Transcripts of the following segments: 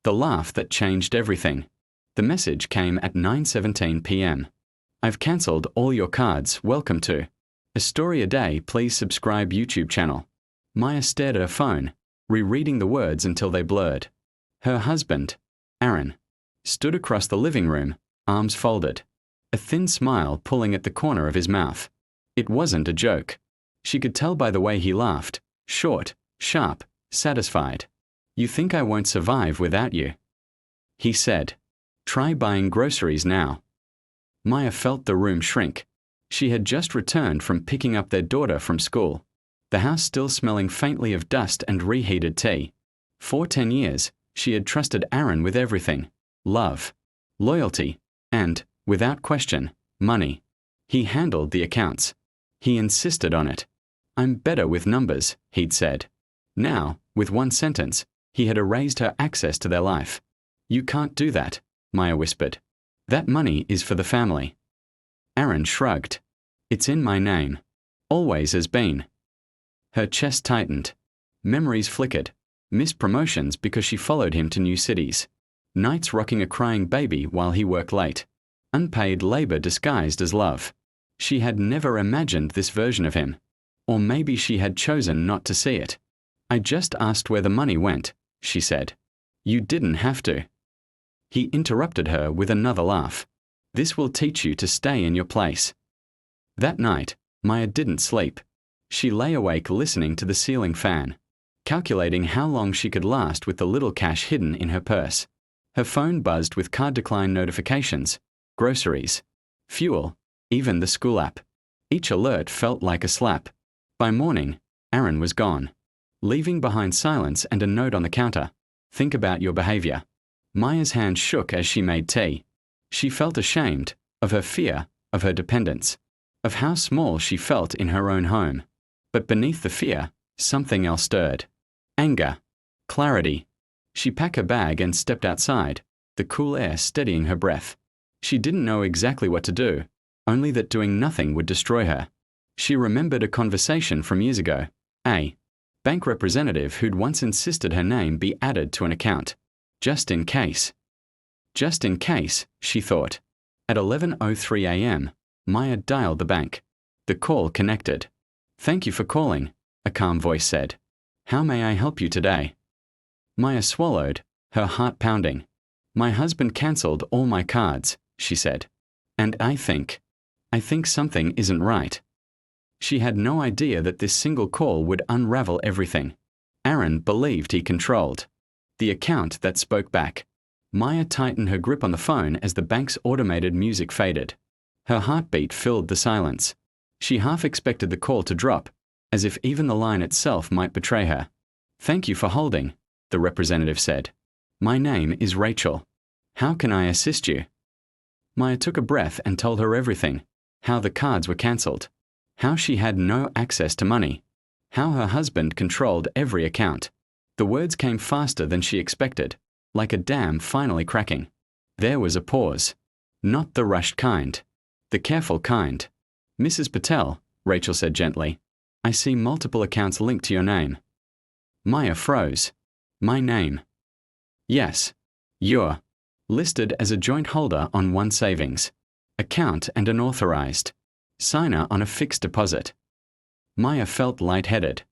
The laugh that changed everything. The message came at 9:17 p.m. I've cancelled all your cards, welcome to A Story a Day, please subscribe YouTube channel. Maya stared at her phone, rereading the words until they blurred. Her husband, Aaron, stood across the living room, arms folded, a thin smile pulling at the corner of his mouth. It wasn't a joke. She could tell by the way he laughed, short, sharp, satisfied. You think I won't survive without you? He said. Try buying groceries now. Maya felt the room shrink. She had just returned from picking up their daughter from school, the house still smelling faintly of dust and reheated tea. For 10 years, she had trusted Aaron with everything: love, loyalty, and, without question, money. He handled the accounts. He insisted on it. I'm better with numbers, he'd said. Now, with one sentence, he had erased her access to their life. You can't do that, Maya whispered. That money is for the family. Aaron shrugged. It's in my name. Always has been. Her chest tightened. Memories flickered. Missed promotions because she followed him to new cities. Nights rocking a crying baby while he worked late. Unpaid labor disguised as love. She had never imagined this version of him. Or maybe she had chosen not to see it. I just asked where the money went, she said. You didn't have to. He interrupted her with another laugh. This will teach you to stay in your place. That night, Maya didn't sleep. She lay awake listening to the ceiling fan, calculating how long she could last with the little cash hidden in her purse. Her phone buzzed with card decline notifications, groceries, fuel, even the school app. Each alert felt like a slap. By morning, Aaron was gone, leaving behind silence and a note on the counter. Think about your behavior. Maya's hand shook as she made tea. She felt ashamed of her fear, of her dependence, of how small she felt in her own home. But beneath the fear, something else stirred. Anger. Clarity. She packed her bag and stepped outside, the cool air steadying her breath. She didn't know exactly what to do, only that doing nothing would destroy her. She remembered a conversation from years ago. A bank representative who'd once insisted her name be added to an account. Just in case. Just in case, she thought. At 11:03 a.m., Maya dialed the bank. The call connected. Thank you for calling, a calm voice said. How may I help you today? Maya swallowed, her heart pounding. My husband cancelled all my cards, she said. And I think something isn't right. She had no idea that this single call would unravel everything. Aaron believed he controlled the account that spoke back. Maya tightened her grip on the phone as the bank's automated music faded. Her heartbeat filled the silence. She half expected the call to drop, as if even the line itself might betray her. Thank you for holding, the representative said. My name is Rachel. How can I assist you? Maya took a breath and told her everything. How the cards were cancelled. How she had no access to money. How her husband controlled every account. The words came faster than she expected, like a dam finally cracking. There was a pause. Not the rushed kind. The careful kind. Mrs. Patel, Rachel said gently, I see multiple accounts linked to your name. Maya froze. My name. Yes. You're listed as a joint holder on one savings account and an authorized signer on a fixed deposit. Maya felt lightheaded.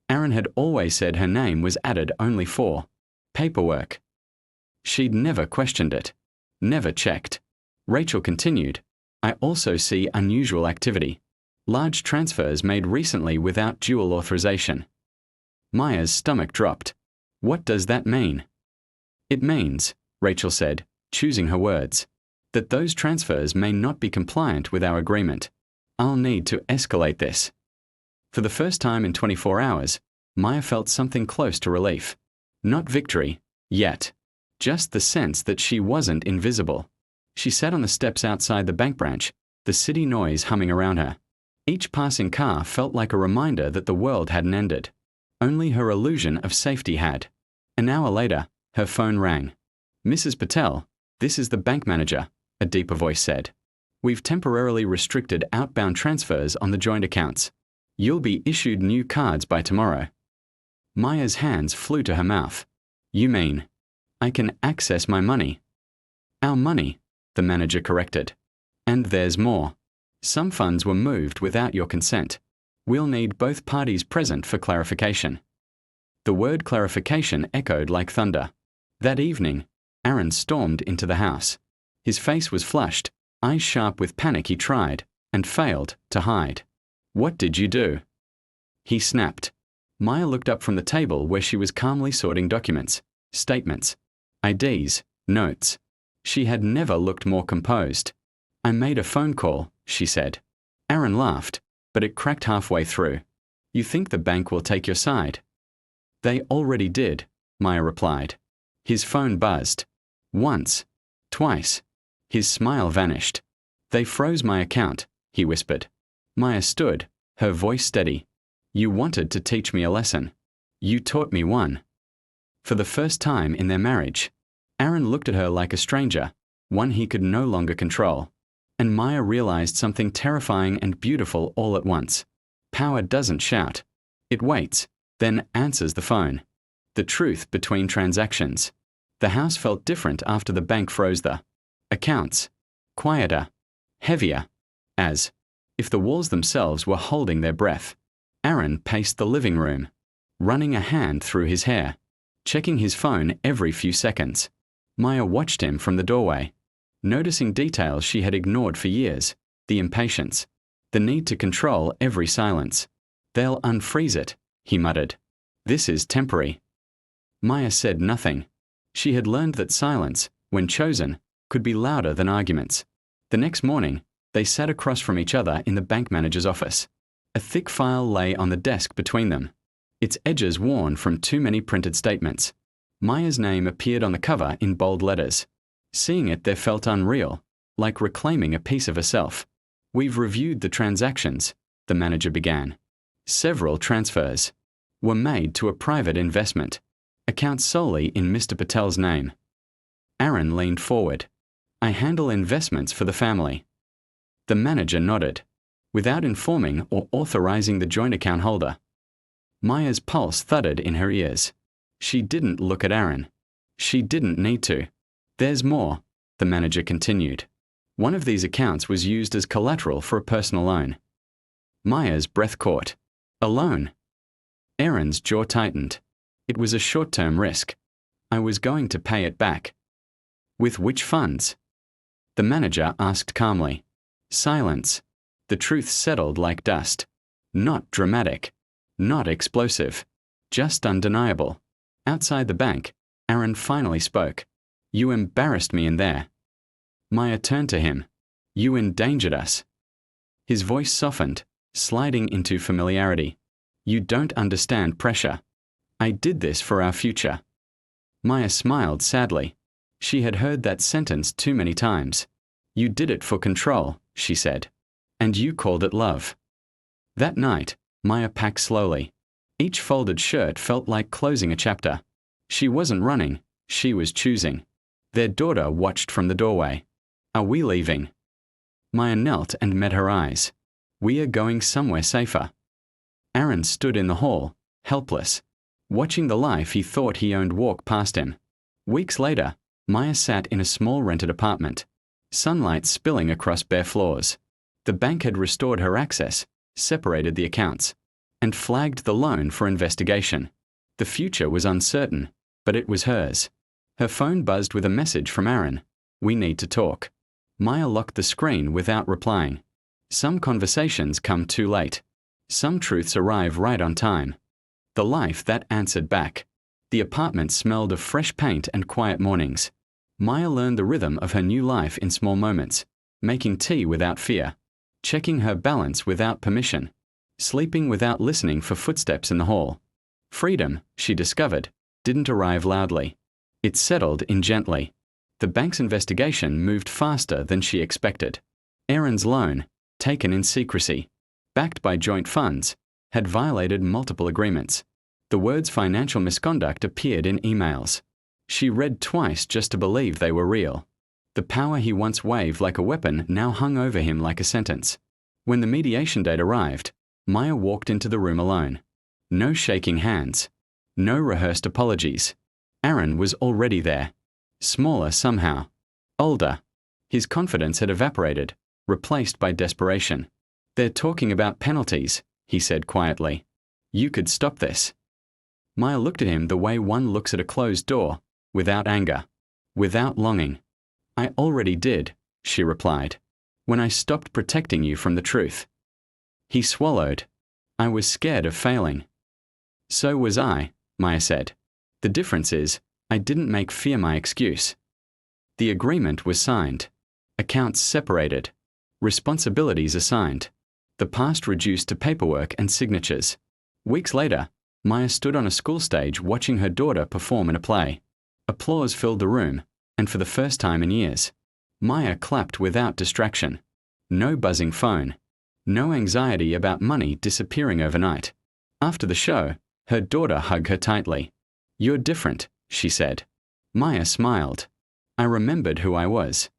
Aaron had always said her name was added only for paperwork. She'd never questioned it. Never checked. Rachel continued. I also see unusual activity. Large transfers made recently without dual authorization. Maya's stomach dropped. What does that mean? It means, Rachel said, choosing her words, that those transfers may not be compliant with our agreement. I'll need to escalate this. For the first time in 24 hours, Maya felt something close to relief. Not victory, yet. Just the sense that she wasn't invisible. She sat on the steps outside the bank branch, the city noise humming around her. Each passing car felt like a reminder that the world hadn't ended. Only her illusion of safety had. An hour later, her phone rang. Mrs. Patel, this is the bank manager, a deeper voice said. We've temporarily restricted outbound transfers on the joint accounts. You'll be issued new cards by tomorrow. Maya's hands flew to her mouth. You mean? I can access my money. Our money, the manager corrected. And there's more. Some funds were moved without your consent. We'll need both parties present for clarification. The word clarification echoed like thunder. That evening, Aaron stormed into the house. His face was flushed, eyes sharp with panic. He tried, and failed, to hide. What did you do? He snapped. Maya looked up from the table where she was calmly sorting documents, statements, IDs, notes. She had never looked more composed. I made a phone call, she said. Aaron laughed, but it cracked halfway through. You think the bank will take your side? They already did, Maya replied. His phone buzzed. Once. Twice. His smile vanished. They froze my account, he whispered. Maya stood, her voice steady. You wanted to teach me a lesson. You taught me one. For the first time in their marriage, Aaron looked at her like a stranger, one he could no longer control. And Maya realized something terrifying and beautiful all at once. Power doesn't shout. It waits, then answers the phone. The truth between transactions. The house felt different after the bank froze the accounts. Quieter. Heavier. As if the walls themselves were holding their breath. Aaron paced the living room, running a hand through his hair, checking his phone every few seconds. Maya watched him from the doorway, noticing details she had ignored for years, the impatience, the need to control every silence. They'll unfreeze it, he muttered. This is temporary. Maya said nothing. She had learned that silence, when chosen, could be louder than arguments. The next morning, they sat across from each other in the bank manager's office. A thick file lay on the desk between them, its edges worn from too many printed statements. Maya's name appeared on the cover in bold letters. Seeing it there felt unreal, like reclaiming a piece of herself. We've reviewed the transactions, the manager began. Several transfers were made to a private investment, account solely in Mr. Patel's name. Aaron leaned forward. I handle investments for the family. The manager nodded, without informing or authorizing the joint account holder. Maya's pulse thudded in her ears. She didn't look at Aaron. She didn't need to. There's more, the manager continued. One of these accounts was used as collateral for a personal loan. Maya's breath caught. A loan? Aaron's jaw tightened. It was a short-term risk. I was going to pay it back. With which funds? The manager asked calmly. Silence. The truth settled like dust. Not dramatic. Not explosive. Just undeniable. Outside the bank, Aaron finally spoke. You embarrassed me in there. Maya turned to him. You endangered us. His voice softened, sliding into familiarity. You don't understand pressure. I did this for our future. Maya smiled sadly. She had heard that sentence too many times. You did it for control, she said. And you called it love. That night, Maya packed slowly. Each folded shirt felt like closing a chapter. She wasn't running, she was choosing. Their daughter watched from the doorway. Are we leaving? Maya knelt and met her eyes. We are going somewhere safer. Aaron stood in the hall, helpless, watching the life he thought he owned walk past him. Weeks later, Maya sat in a small rented apartment, sunlight spilling across bare floors. The bank had restored her access, separated the accounts, and flagged the loan for investigation. The future was uncertain, but it was hers. Her phone buzzed with a message from Aaron. We need to talk. Maya locked the screen without replying. Some conversations come too late. Some truths arrive right on time. The life that answered back. The apartment smelled of fresh paint and quiet mornings. Maya learned the rhythm of her new life in small moments, making tea without fear, checking her balance without permission, sleeping without listening for footsteps in the hall. Freedom, she discovered, didn't arrive loudly. It settled in gently. The bank's investigation moved faster than she expected. Aaron's loan, taken in secrecy, backed by joint funds, had violated multiple agreements. The words financial misconduct appeared in emails. She read twice just to believe they were real. The power he once waved like a weapon now hung over him like a sentence. When the mediation date arrived, Maya walked into the room alone. No shaking hands. No rehearsed apologies. Aaron was already there, Smaller somehow. Older. His confidence had evaporated, replaced by desperation. "They're talking about penalties," he said quietly. "You could stop this." Maya looked at him the way one looks at a closed door, without anger, without longing. "I already did," she replied, "when I stopped protecting you from the truth." He swallowed. "I was scared of failing." "So was I," Maya said. "The difference is, I didn't make fear my excuse." The agreement was signed. Accounts separated. Responsibilities assigned. The past reduced to paperwork and signatures. Weeks later, Maya stood on a school stage watching her daughter perform in a play. Applause filled the room, and for the first time in years, Maya clapped without distraction. No buzzing phone. No anxiety about money disappearing overnight. After the show, her daughter hugged her tightly. "You're different," she said. Maya smiled. "I remembered who I was."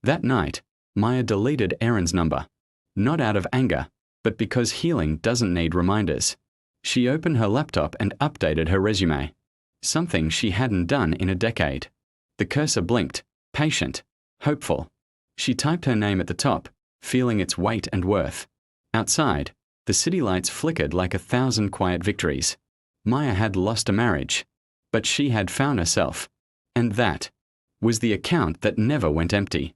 That night, Maya deleted Aaron's number. Not out of anger, but because healing doesn't need reminders. She opened her laptop and updated her resume. Something she hadn't done in a decade. The cursor blinked, patient, hopeful. She typed her name at the top, feeling its weight and worth. Outside, the city lights flickered like 1,000 quiet victories. Maya had lost a marriage, but she had found herself. And that was the account that never went empty.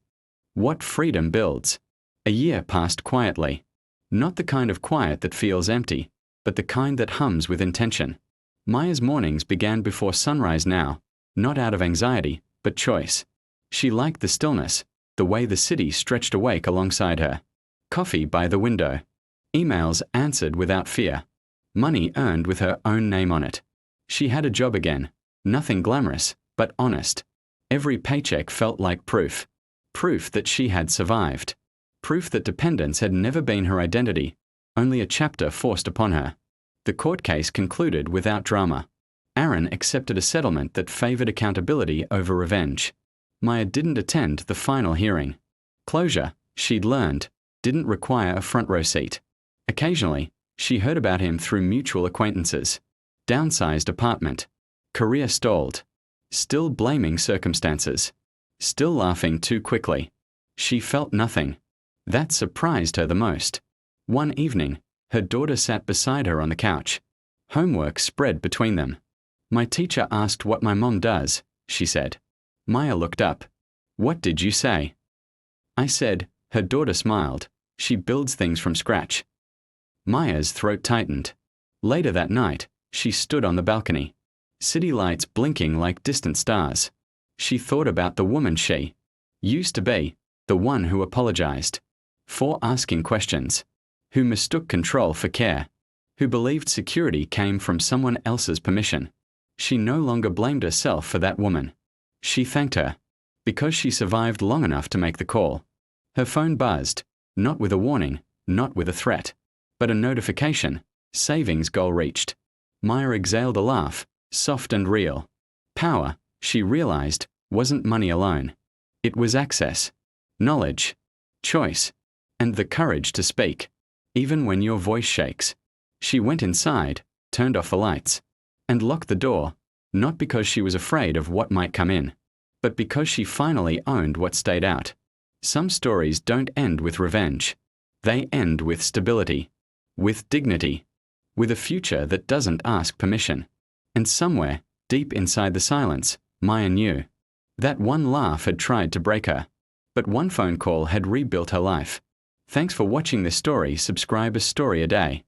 What freedom builds. A year passed quietly. Not the kind of quiet that feels empty, but the kind that hums with intention. Maya's mornings began before sunrise now, not out of anxiety, but choice. She liked the stillness, the way the city stretched awake alongside her. Coffee by the window. Emails answered without fear. Money earned with her own name on it. She had a job again. Nothing glamorous, but honest. Every paycheck felt like proof. Proof that she had survived. Proof that dependence had never been her identity, only a chapter forced upon her. The court case concluded without drama. Aaron accepted a settlement that favored accountability over revenge. Maya didn't attend the final hearing. Closure, she'd learned, didn't require a front row seat. Occasionally, she heard about him through mutual acquaintances. Downsized apartment. Career stalled. Still blaming circumstances. Still laughing too quickly. She felt nothing. That surprised her the most. One evening, her daughter sat beside her on the couch. Homework spread between them. "My teacher asked what my mom does," she said. Maya looked up. "What did you say?" "I said," her daughter smiled, "she builds things from scratch." Maya's throat tightened. Later that night, she stood on the balcony. City lights blinking like distant stars. She thought about the woman she used to be, the one who apologized for asking questions, who mistook control for care, who believed security came from someone else's permission. She no longer blamed herself for that woman. She thanked her, because she survived long enough to make the call. Her phone buzzed, not with a warning, not with a threat, but a notification. Savings goal reached. Maya exhaled a laugh, soft and real. Power, she realized, wasn't money alone. It was access, knowledge, choice, and the courage to speak, even when your voice shakes. She went inside, turned off the lights, and locked the door, not because she was afraid of what might come in, but because she finally owned what stayed out. Some stories don't end with revenge. They end with stability, with dignity, with a future that doesn't ask permission. And somewhere, deep inside the silence, Maya knew that one laugh had tried to break her, but one phone call had rebuilt her life. Thanks for watching this story. Subscribe a story a day.